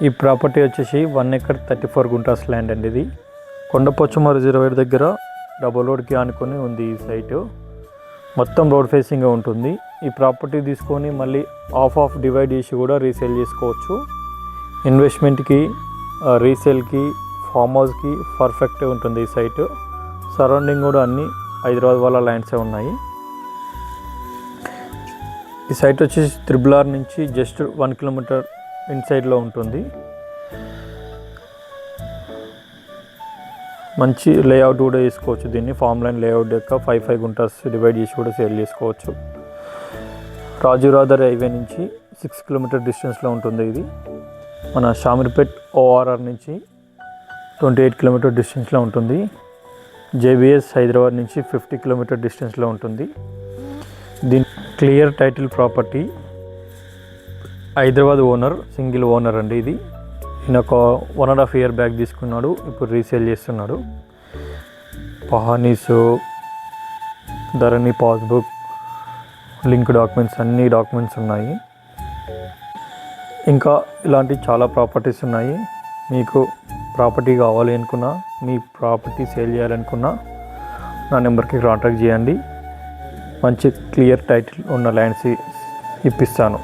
ఈ ప్రాపర్టీ వచ్చేసి 1 acre 34 guntas land అండి. ఇది కొండపోచమ్మ రిజర్వేర్ దగ్గర డబుల్ రోడ్కి ఆనుకొని ఉంది ఈ సైటు. మొత్తం రోడ్ ఫేసింగ్గా ఉంటుంది. ఈ ప్రాపర్టీ తీసుకొని మళ్ళీ ఆఫ్ డివైడ్ చేసి కూడా రీసేల్ చేసుకోవచ్చు. ఇన్వెస్ట్మెంట్కి, రీసేల్కి, ఫామ్ హౌస్కి పర్ఫెక్ట్గా ఉంటుంది ఈ సైటు. సరౌండింగ్ కూడా అన్నీ హైదరాబాద్ వాళ్ళ ల్యాండ్సే ఉన్నాయి. ఈ సైట్ వచ్చేసి RRR నుంచి జస్ట్ 1 కిలోమీటర్ ఇన్సైడ్లో ఉంటుంది. మంచి లేఅవుట్ కూడా చేసుకోవచ్చు. దీన్ని ఫామ్ లైన్ లేఅవుట్ యొక్క 5 గుంటాస్ డివైడ్ చేసి కూడా సేల్ చేసుకోవచ్చు. రాజురాదర్ హైవే నుంచి 6 కిలోమీటర్ డిస్టెన్స్లో ఉంటుంది. ఇది మన షామీర్పేట్ ORR నుంచి 28 కిలోమీటర్ డిస్టెన్స్లో ఉంటుంది. JBS హైదరాబాద్ నుంచి 50 కిలోమీటర్ డిస్టెన్స్లో ఉంటుంది. దీని clear title property. Hyderabad owner, single owner అండి. ఇది ఈయన ఒక 1.5 year బ్యాక్ తీసుకున్నాడు. ఇప్పుడు రీసేల్ చేస్తున్నాడు. పహానీసు, ధరణి పాస్బుక్, లింక్ డాక్యుమెంట్స్, అన్ని డాక్యుమెంట్స్ ఉన్నాయి. ఇంకా ఇలాంటి చాలా ప్రాపర్టీస్ ఉన్నాయి. మీకు ప్రాపర్టీ కావాలి అనుకున్నా, మీ ప్రాపర్టీ సేల్ చేయాలనుకున్నా నా నెంబర్కి కాంటాక్ట్ చేయండి. మంచి క్లియర్ టైటిల్ ఉన్న ల్యాండ్స్ ఇప్పిస్తాను.